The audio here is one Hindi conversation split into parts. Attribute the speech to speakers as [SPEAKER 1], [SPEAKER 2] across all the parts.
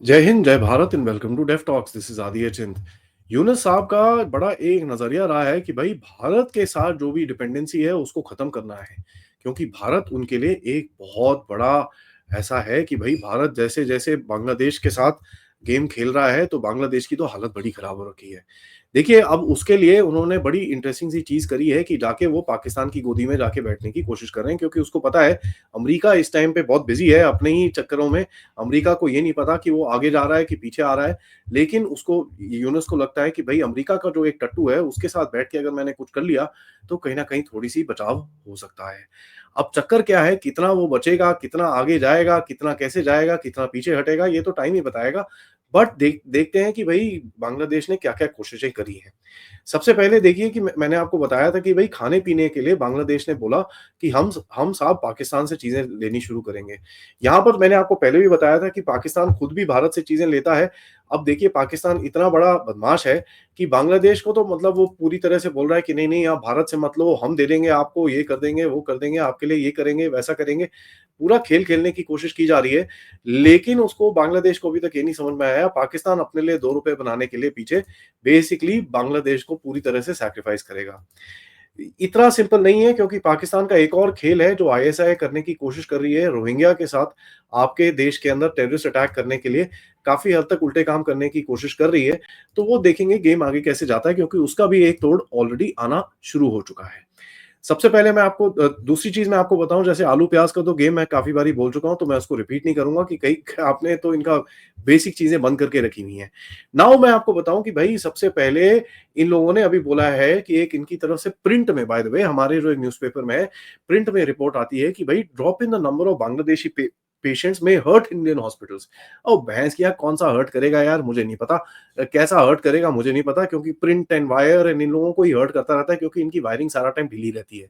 [SPEAKER 1] जय हिंद, जय Bharat and welcome to Deaf Talks. This is Aditya Chint. Yunus साहब का बड़ा एक नजरिया रहा है कि भाई भारत के साथ जो भी डिपेंडेंसी है उसको खत्म करना है, क्योंकि भारत उनके लिए एक बहुत बड़ा ऐसा है कि भाई भारत जैसे जैसे बांग्लादेश के साथ गेम खेल रहा है तो बांग्लादेश की तो हालत बड़ी खराब हो रखी है। देखिए, अब उसके लिए उन्होंने बड़ी इंटरेस्टिंग सी चीज करी है कि जाके वो पाकिस्तान की गोदी में जाके बैठने की कोशिश कर रहे हैं, क्योंकि उसको पता है अमेरिका इस टाइम पे बहुत बिजी है अपने ही चक्करों में। अमेरिका को ये नहीं पता कि वो आगे जा रहा है कि पीछे आ रहा है, लेकिन उसको यूनुस को लगता है कि भाई अमेरिका का जो एक टट्टू है उसके साथ बैठ के अगर मैंने कुछ कर लिया तो कहीं ना कहीं थोड़ी सी बचाव हो सकता है। अब चक्कर क्या है, कितना वो बचेगा, कितना आगे जाएगा, कितना कैसे जाएगा, कितना पीछे हटेगा, ये तो टाइम ही बताएगा। बट देखते हैं कि भाई बांग्लादेश ने क्या क्या कोशिशें करी हैं। सबसे पहले देखिए कि मैंने आपको बताया था कि भाई खाने पीने के लिए बांग्लादेश ने बोला कि हम साहब पाकिस्तान से चीजें लेनी शुरू करेंगे। यहाँ पर मैंने आपको पहले भी बताया था कि पाकिस्तान खुद भी भारत से चीजें लेता है। अब देखिए, पाकिस्तान इतना बड़ा बदमाश है कि बांग्लादेश को तो मतलब वो पूरी तरह से बोल रहा है कि नहीं नहीं, आप भारत से मत लो, हम दे देंगे आपको, ये कर देंगे, वो कर देंगे, आपके लिए ये करेंगे, वैसा करेंगे। पूरा खेल खेलने की कोशिश की जा रही है। लेकिन उसको बांग्लादेश को अभी तक ये नहीं समझ में आया, पाकिस्तान अपने लिए 2 रुपए बनाने के लिए पीछे बेसिकली बांग्लादेश को पूरी तरह से सैक्रिफाइस करेगा। इतना सिंपल नहीं है, क्योंकि पाकिस्तान का एक और खेल है जो आईएसआई करने की कोशिश कर रही है रोहिंग्या के साथ। आपके देश के अंदर टेररिस्ट अटैक करने के लिए काफी हद तक उल्टे काम करने की कोशिश कर रही है। तो वो देखेंगे गेम आगे कैसे जाता है, क्योंकि उसका भी एक तोड़ ऑलरेडी आना शुरू हो चुका है। सबसे पहले मैं आपको दूसरी चीज़ मैं आपको बताऊँ, जैसे आलू-प्याज़ का तो गेम मैं काफ़ी बारी बोल चुका हूँ, तो मैं उसको रिपीट नहीं करूँगा कि कहीं आपने तो इनका बेसिक चीज़ें बंद करके रखी हुई हैं। नाउ मैं आपको बताऊँ कि भई सबसे पहले इन लोगों ने अभी बोला है कि एक इनकी तरफ से प्रिंट में, बाय द वे, हमारे जो एक न्यूज़पेपर में है, प्रिंट में रिपोर्ट आती है कि भई drop in the number of Bangladeshi patients में हर्ट इंडियन हॉस्पिटल्स। भैंस की आँख, कौन-सा हर्ट करेगा यार, मुझे नहीं पता। कैसा हर्ट करेगा मुझे नहीं पता, क्योंकि print and wire and in लोगों को ही हर्ट करता रहता है, क्योंकि इनकी वायरिंग सारा टाइम ढीली रहती है।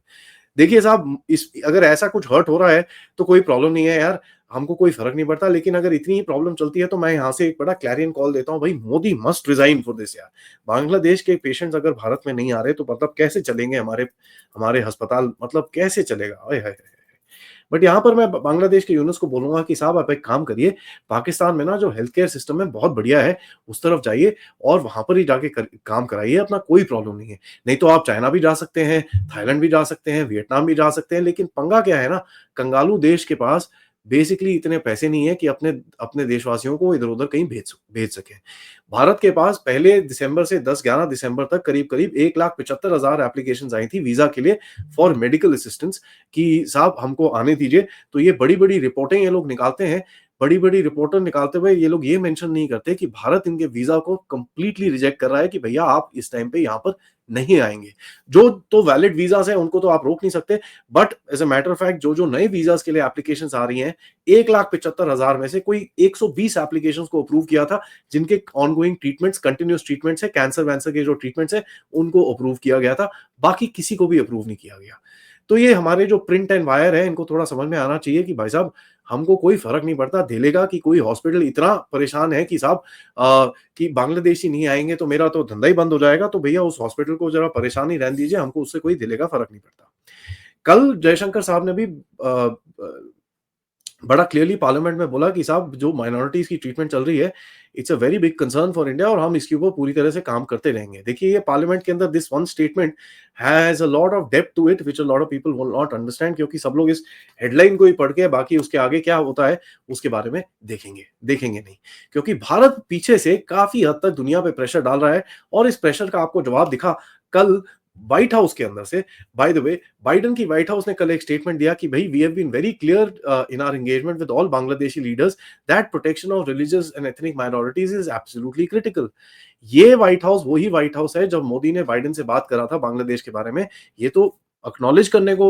[SPEAKER 1] देखिए साहब, इस अगर ऐसा कुछ हर्ट हो रहा है तो कोई प्रॉब्लम नहीं है यार, हमको कोई फ़र्क नहीं पड़ता। लेकिन अगर इतनी ही प्रॉब्लम चलती है तो मैं यहाँ से एक बड़ा क्लैरियन कॉल देता हूँ, भाई Modi must resign for this यार। बांग्लादेश के पेशेंट्स अगर भारत में नहीं आ रहे तो मतलब कैसे चलेंगे हमारे हमारे अस्पताल, मतलब कैसे चलेगा? ओए होए होए! बट यहाँ पर मैं बांग्लादेश के यूनुस को बोलूँगा कि साहब आप एक काम करिए, पाकिस्तान में ना जो हेल्थ केयर सिस्टम है बहुत बढ़िया है, उस तरफ जाइए और वहाँ पर ही जाके काम कराइए अपना, कोई प्रॉब्लम नहीं है। नहीं तो आप चाइना भी जा सकते हैं, थाईलैंड भी जा सकते हैं, वियतनाम भी जा सकते हैं, लेकिन पंगा क्या है ना, कंगालू देश के पास बेसिकली इतने पैसे नहीं है कि अपने अपने देशवासियों को इधर-उधर कहीं भेज सकें। भारत के पास पहले दिसंबर से 10-11 दिसंबर तक करीब-करीब 1,75,000 एप्लीकेशंस आई थी वीज़ा के लिए फॉर मेडिकल असिस्टेंस, कि साहब हमको आने दीजिए। तो ये बड़ी-बड़ी रिपोर्टें ये लोग निकालते हैं। बड़ी-बड़ी रिपोर्टें निकालते हुए ये लोग ये मेंशन नहीं करते कि भारत इनके वीज़ा को कंप्लीटली रिजेक्ट कर रहा है कि भैया आप इस टाइम पे यहाँ पर नहीं आएँगे। जो तो वैलिड वीज़ाज़ हैं उनको तो आप रोक नहीं सकते, but as a matter of fact जो नए वीज़ाज़ के लिए एप्लीकेशंस आ रही हैं, 1,75,000 में से कोई 120 एप्लीकेशंस को अप्रूव किया था, जिनके ऑनगोइंग ट्रीटमेंट्स, कंटीन्यूअस ट्रीटमेंट्स हैं, कैंसर-वैंसर के जो ट्रीटमेंट्स हैं, उनको अप्रूव किया गया था। बाकी किसी को भी अप्रूव नहीं किया गया। तो ये हमारे जो प्रिंट एंड वायर है, इनको थोड़ा समझ में आना चाहिए कि भाई साहब हमको कोई फ़र्क नहीं पड़ता, धेलेगा कि कोई हॉस्पिटल इतना परेशान है कि साहब कि बांग्लादेशी नहीं आएँगे तो मेरा तो धंधा ही बंद हो जाएगा, तो भैया उस हॉस्पिटल को ज़रा परेशान ही रहने दीजिए, हमको उससे कोई धेलेगा, फ़र्क नहीं पड़ता। कल जयशंकर साहब ने भी बड़ा क्लियरली पार्लियामेंट में बोला कि साहब जो माइनॉरिटीज़ की ट्रीटमेंट चल रही है, it's a very big concern for India और हम इसके ऊपर पूरी तरह से काम करते रहेंगे। देखिए, ये पार्लियामेंट के अंदर this one statement has a lot of depth to it which a lot of people will not understand, क्योंकि सब लोग इस हेडलाइन को ही पढ़ के बाकी उसके आगे क्या होता है, उसके बारे में देखेंगे नहीं। क्योंकि भारत पीछे से काफ़ी हद तक दुनिया पे प्रेशर डाल रहा है और इस प्रेशर का आपको जवाब दिखा कल व्हाइट हाउस के अंदर से। बाय द वे, बाइडेन की व्हाइट हाउस ने कल एक स्टेटमेंट दिया कि भई we have been very clear in our engagement with all Bangladeshi leaders that protection of religious and ethnic minorities is absolutely critical. ये व्हाइट हाउस वही व्हाइट हाउस है जब मोदी ने बाइडेन से बात करा था बांग्लादेश के बारे में। ये तो एक्नॉलेज करने को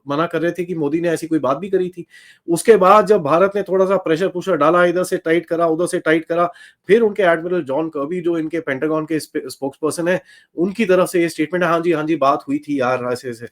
[SPEAKER 1] मना कर रहे थे कि मोदी ने ऐसी कोई बात भी करी थी। उसके बाद जब भारत ने थोड़ा सा प्रेशर पुशर डाला, इधर से टाइट करा, उधर से टाइट करा, फिर उनके एडमिरल जॉन कर्बी जो इनके पेंटागन के स्पोक्स पर्सन है, उनकी तरफ से ये स्टेटमेंट है, हाँ जी बात हुई थी यार, ऐसे ऐसे।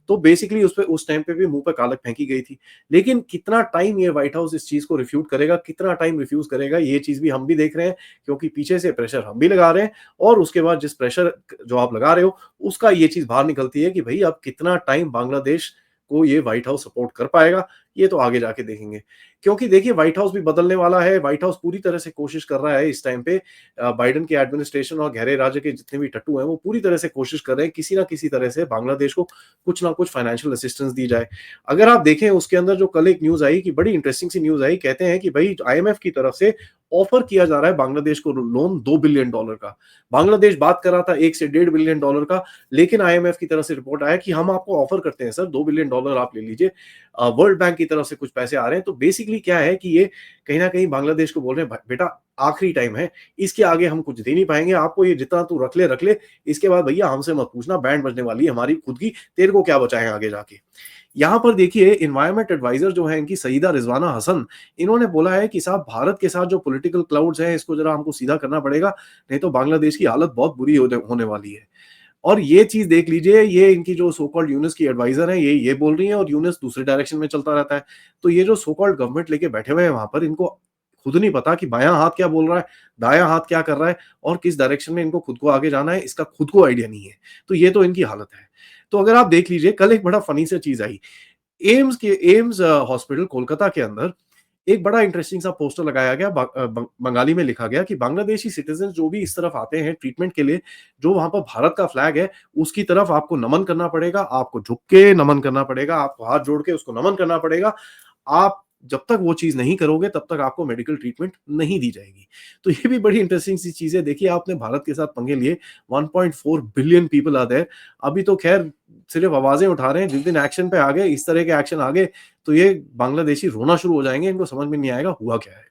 [SPEAKER 1] तो बेसिकली उस पे उस टाइम पे भी मुंह पे कालक फेंकी गई थी। लेकिन कितना टाइम ये व्हाइट हाउस इस चीज को रिफ्यूट करेगा, कितना टाइम रिफ्यूज करेगा, ये चीज भी हम भी देख रहे हैं, क्योंकि पीछे से प्रेशर हम भी लगा रहे हैं। और उसके बाद जिस प्रेशर जो आप लगा रहे हो, उसका ये चीज बाहर निकलती है कि भाई अब कितना टाइम बांग्लादेश को ये व्हाइट हाउस सपोर्ट कर पाएगा, ये तो आगे जाके देखेंगे। क्योंकि देखिए व्हाइट हाउस भी बदलने वाला है, व्हाइट हाउस पूरी तरह से कोशिश कर रहा है इस टाइम पे बाइडेन की एडमिनिस्ट्रेशन और गहरे राज्य के जितने भी टट्टू हैं, वो पूरी तरह से कोशिश कर रहे हैं किसी ना किसी तरह से बांग्लादेश को कुछ ना कुछ फाइनेंशियल असिस्टेंस दी जाए। अगर आप देखें उसके अंदर जो कल एक न्यूज़ आई कि बड़ी इंटरेस्टिंग सी न्यूज़ आई, कहते हैं कि भई आईएमएफ की तरफ से ऑफर किया जा रहा है बांग्लादेश को लोन $2 बिलियन का। बांग्लादेश बात कर रहा था 1 से $1.5 बिलियन का, लेकिन आईएमएफ की तरफ से रिपोर्ट आया कि हम आपको ऑफर करते हैं सर $2 बिलियन आप ले लीजिए। वर्ल्ड बैंक की तरफ से कुछ पैसे आ रहे हैं। तो बेसिकली क्या है कि ये कहीं न कहीं बांग्लादेश को बोल रहे हैं बेटा आखिरी टाइम है, इसके आगे हम कुछ दे नहीं पाएँगे, आपको ये जितना तू रख ले, इसके बाद भैया हमसे मत पूछना, बैंड बजने वाली है हमारी खुद की, तेरे को क्या बचा है आगे जाके। यहाँ पर देखिए एनवायरनमेंट एडवाइजर जो है इनकी सईदा रिजवाना हसन, इन्होंने बोला है कि साहब भारत के साथ जो पॉलिटिकल क्लाउड्स हैं इसको जरा हमको सीधा करना पड़ेगा, नहीं तो बांग्लादेश की हालत बहुत बुरी होने वाली है। और ये चीज़ देख लीजिए, ये इनकी जो सो कॉल्ड यूनुस की एडवाइज़र हैं, ये बोल रही हैं और यूनुस दूसरे डायरेक्शन में चलता रहता है। तो ये जो सो कॉल्ड गवर्नमेंट लेके बैठे हुए हैं वहाँ पर, इनको खुद नहीं पता कि बायाँ हाथ क्या बोल रहा है, दायाँ हाथ क्या कर रहा है और किस डायरेक्शन में इनको खुद को आगे जाना है, इसका खुद को आइडिया नहीं है। तो ये तो इनकी हालत है। तो अगर आप देख लीजिए, कल एक बड़ा फ़नी सा चीज़ आई। एम्स हॉस्पिटल कोलकाता के अंदर एक बड़ा इंटरेस्टिंग सा पोस्टर लगाया गया, बंगाली में लिखा गया कि बांग्लादेशी सिटीजन जो भी इस तरफ आते हैं ट्रीटमेंट के लिए, जो वहां पर भारत का फ्लैग है उसकी तरफ आपको नमन करना पड़ेगा, आपको झुक के नमन करना पड़ेगा, आपको हाथ जोड़ के उसको नमन करना पड़ेगा। आप जब तक वो चीज नहीं करोगे तब तक आपको मेडिकल ट्रीटमेंट नहीं दी जाएगी। तो ये भी बड़ी इंटरेस्टिंग सी चीज है। देखिए आपने भारत के साथ पंगे लिए, 1.4 बिलियन पीपल आर देयर। अभी तो खैर सिर्फ आवाजें उठा रहे हैं, जिस दिन एक्शन पे आ गए, इस तरह के एक्शन आ गए, तो ये बांग्लादेशी रोना शुरू हो जाएंगे, इनको समझ में नहीं आएगा हुआ क्या है।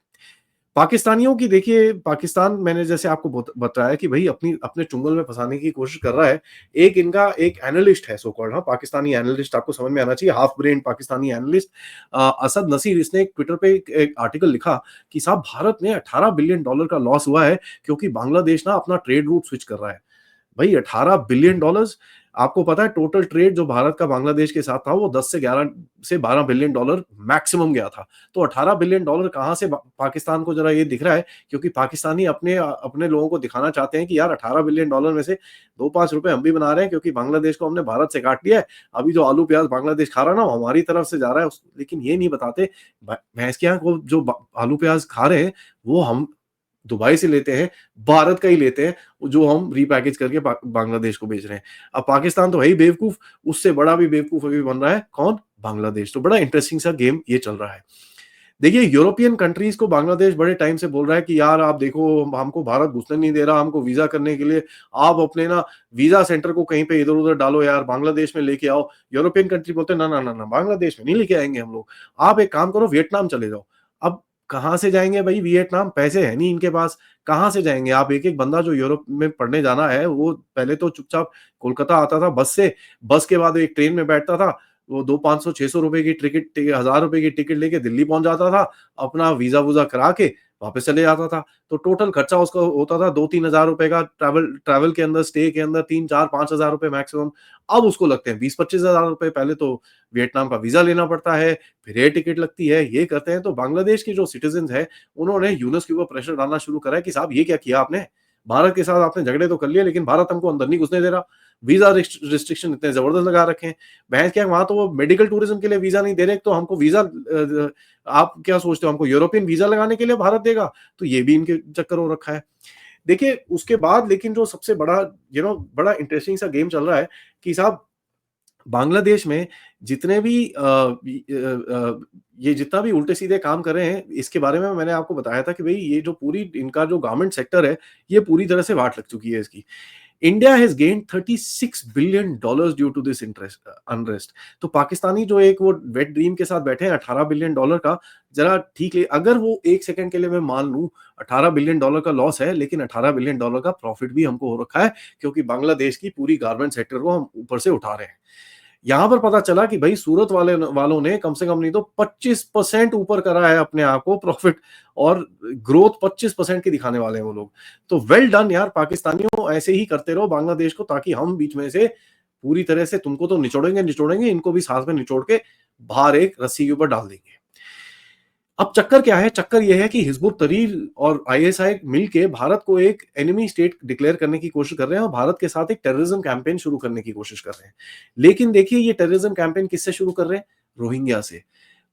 [SPEAKER 1] पाकिस्तानियों की देखिए, पाकिस्तान मैंने जैसे आपको बताया कि भई अपनी अपने चुंगल में फँसाने की कोशिश कर रहा है। एक इनका एक एनालिस्ट है सो कॉल्ड, हाँ, पाकिस्तानी एनालिस्ट, आपको समझ में आना चाहिए, half brain Pakistani analyst Asad Nasir, इसने एक ट्विटर पे एक आर्टिकल लिखा कि साहब भारत में $18 बिलियन का लॉस हुआ है क्योंकि बांग्लादेश ना अपना ट्रेड रूट स्विच कर रहा है। भाई $18 बिलियन, आपको पता है टोटल ट्रेड जो भारत का बांग्लादेश के साथ था वो 10 से 11 से $12 बिलियन मैक्सिमम गया था। तो $18 बिलियन कहाँ से पाकिस्तान को, जरा ये दिख रहा है, क्योंकि पाकिस्तानी अपने अपने लोगों को दिखाना चाहते हैं कि यार $18 बिलियन में से 2-5 रुपए हम भी बना रहे हैं क्योंकि बांग्लादेश को हमने भारत से काट लिया है। अभी जो आलू प्याज बांग्लादेश खा रहा है ना, वो हमारी तरफ से जा रहा है। लेकिन ये नहीं बताते भैंस के यहाँ को जो आलू प्याज खा रहे हैं वो हम दुबई से लेते हैं, भारत का ही लेते हैं, जो हम रीपैकेज करके बांग्लादेश को बेच रहे हैं। अब पाकिस्तान तो है ही बेवकूफ, उससे बड़ा भी बेवकूफ अभी बन रहा है कौन? बांग्लादेश। तो बड़ा इंटरेस्टिंग सा गेम ये चल रहा है। देखिए यूरोपियन कंट्रीज को बांग्लादेश बड़े टाइम से बोल रहा है कि यार आप देखो हमको भारत घुसने नहीं दे रहा, हमको वीजा करने के लिए आप अपने ना वीजा सेंटर को कहीं पे इधर-उधर डालो यार, बांग्लादेश में लेके आओ। यूरोपियन कंट्री बोलते हैं ना, ना, ना, ना, बांग्लादेश में नहीं लेके आएँगे हम लोग। आप एक काम करो वियतनाम चले जाओ। अब कहाँ से जाएँगे भई वियतनाम? पैसे है नहीं इनके पास, कहाँ से जाएँगे? आप एक-एक बंदा जो यूरोप में पढ़ने जाना है, वो पहले तो चुपचाप कोलकाता आता था बस से, बस के बाद एक ट्रेन में बैठता था, वो 2 500 ₹600 की टिकट, ₹1000 की टिकट लेके दिल्ली पहुँच जाता था, अपना वीज़ा-वूज़ा करा के वापस चले जाता था। तो टोटल खर्चा उसका होता था 2-3 हज़ार रुपए का, ट्रैवल ट्रैवल के अंदर, स्टे के अंदर 3-4-5 हज़ार रुपए मैक्सिमम। अब उसको लगते हैं 20-25 हज़ार रुपए। पहले तो वियतनाम का वीज़ा लेना पड़ता है, फिर एयर टिकट लगती है, ये करते हैं। तो बांग्लादेश के जो सिटीज़न्स हैं, उन्होंने यूनुस के ऊपर प्रेशर डालना शुरू करा है कि साहब ये क्या किया आपने? भारत के साथ आपने झगड़े तो कर लिए, लेकिन भारत हमको अंदर नहीं घुसने दे रहा। वीज़ा रिस्ट्रिक्शन इतने ज़बरदस्त लगा रखे हैं। भैंस क्या है, वहाँ तो वो मेडिकल टूरिज्म के लिए वीज़ा नहीं दे रहे, तो हमको वीज़ा आप क्या सोचते हो हमको यूरोपियन वीज़ा लगाने के लिए भारत देगा? तो ये भी इनके चक्कर हो रखा है। देखिए उसके बाद लेकिन जो सबसे बड़ा बड़ा इंटरेस्टिंग सा गेम चल रहा है कि साहब बांग्लादेश में जितने भी ये जितना भी उल्टे-सीधे काम कर रहे हैं, इसके बारे में मैंने आपको बताया था कि भई ये जो पूरी इनका जो गारमेंट सेक्टर है, ये पूरी तरह से वाट लग चुकी है इसकी। India has gained $36 billion due to this unrest. तो पाकिस्तानी जो एक वो वेट ड्रीम के साथ बैठे हैं $18 बिलियन का, ज़रा ठीक है, अगर वो 1 सेकंड के लिए मैं मान लूँ $18 बिलियन का लॉस है, लेकिन $18 बिलियन का प्रॉफिट भी हमको हो रखा है, क्योंकि बांग्लादेश की पूरी गारमेंट सेक्टर को हम ऊपर से उठा रहे हैं। यहाँ पर पता चला कि भाई सूरत वालों ने कम से कम नहीं तो 25% ऊपर करा है अपने आप को प्रॉफिट, और ग्रोथ 25% की दिखाने वाले हैं वो लोग। तो वेल डन यार पाकिस्तानियों, ऐसे ही करते रहो बांग्लादेश को, ताकि हम बीच में से पूरी तरह से तुमको तो निचोड़ेंगे, इनको भी साथ में निचोड़ के बाहर एक रस्सी के ऊपर डाल देंगे। अब चक्कर क्या है? चक्कर ये है कि हिज़्बुत तहरीर और आईएसआई मिलके भारत को एक एनिमी स्टेट डिक्लेयर करने की कोशिश कर रहे हैं और भारत के साथ एक टेररिज्म कैंपेन शुरू करने की कोशिश कर रहे हैं। लेकिन देखिए ये टेररिज्म कैंपेन किससे शुरू कर रहे हैं? रोहिंग्या से।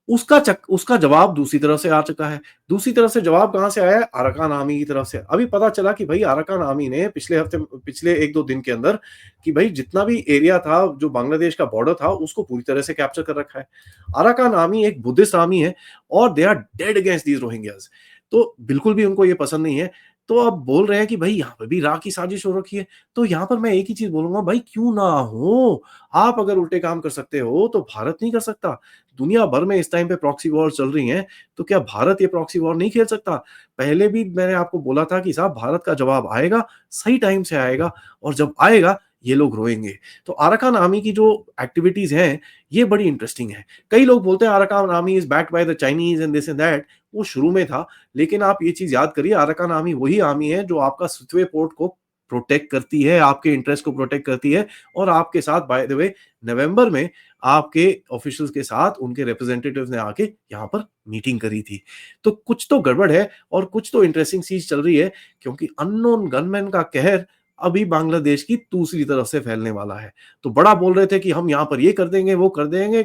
[SPEAKER 1] उसका जवाब दूसरी तरफ से आ चुका है। दूसरी तरफ से जवाब कहाँ से आया है? अराकान आर्मी की तरफ से। अभी पता चला कि भई अराकान आर्मी ने पिछले 1-2 दिन के अंदर कि भई जितना भी एरिया था, जो बांग्लादेश का बॉर्डर था, उसको पूरी तरह से कैप्चर कर रखा है। अराकान आर्मी एक बुद्धिस्ट आर्मी है और they are dead against these Rohingyas. तो बिल्कुल भी उनको ये पसंद नहीं है। तो अब बोल रहे हैं कि भई यहाँ पे भी राह की साजिश हो रखी है। तो यहाँ पर मैं एक ही चीज़ बोलूँगा, भाई क्यों ना हो? आप अगर उल्टे काम कर सकते हो, तो भारत नहीं कर सकता? दुनिया भर में इस टाइम पे प्रॉक्सी वॉर चल रही हैं, तो क्या भारत ये प्रॉक्सी वॉर नहीं खेल सकता? पहले भी मैंने आपको बोला था कि साहब भारत का जवाब आएगा, सही टाइम से आएगा और जब आएगा ये लोग रोएँगे। तो अराकान आर्मी की जो एक्टिविटीज़ हैं, ये बड़ी इंटरेस्टिंग है। कई लोग बोलते हैं Arakan army is backed by the Chinese and this and that, वो शुरू में था, लेकिन आप ये चीज़ याद करिए अराकान आर्मी वही आर्मी है जो आपका सुतवे पोर्ट को प्रोटेक्ट करती है, आपके इंटरेस्ट को प्रोटेक्ट करती है और आपके साथ बाय द वे नवंबर में आपके ऑफिशियल्स के साथ उनके रिप्रेजेंटेटिव्स ने आके यहाँ पर मीटिंग करी थी। तो कुछ तो गड़बड़ है और कुछ तो इंटरेस्टिंग चीज़ चल रही है, क्योंकि अननोन गनमैन का कहर अभी बांग्लादेश की दूसरी तरफ से फैलने वाला है। तो बड़ा बोल रहे थे कि हम यहाँ पर ये कर देंगे, वो कर देंगे।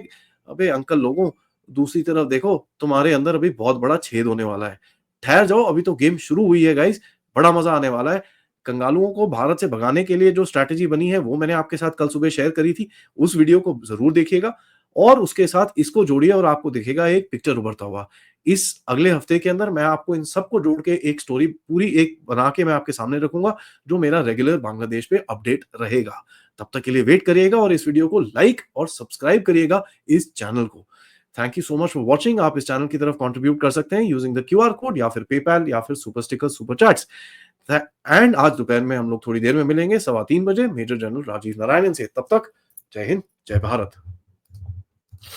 [SPEAKER 1] अबे अंकल लोगों, दूसरी तरफ देखो, तुम्हारे अंदर अभी बहुत बड़ा छेद होने वाला है। ठहर जाओ, अभी तो गेम शुरू हुई है गाइस, बड़ा मज़ा आने वाला है। कंगालुओं को भारत से भगाने के लिए जो स्ट्रैटेजी बनी है, वो मैंने आपके साथ कल सुबह शेयर करी थी। उस वीडियो को ज़रूर देखिएगा और उसके साथ इसको जोड़िए और आपको दिखेगा एक पिक्चर उभरता हुआ। इस अगले हफ्ते के अंदर मैं आपको इन सबको जोड़ के एक स्टोरी पूरी एक बना के मैं आपके सामने रखूँगा, जो मेरा रेगुलर बांग्लादेश पे अपडेट रहेगा। तब तक के लिए वेट करिएगा और इस वीडियो को लाइक और सब्सक्राइब करिएगा इस चैनल को। Thank you so much for watching. आप इस चैनल की तरफ कंट्रीब्यूट कर सकते हैं यूजिंग द क्यूआर कोड या फिर पेपैल या फिर super sticker, super chats. And आज दोपहर में हम लोग थोड़ी देर में मिलेंगे 3:15 बजे मेजर जनरल राजीव नारायणन से। तब तक जय हिंद, जय भारत।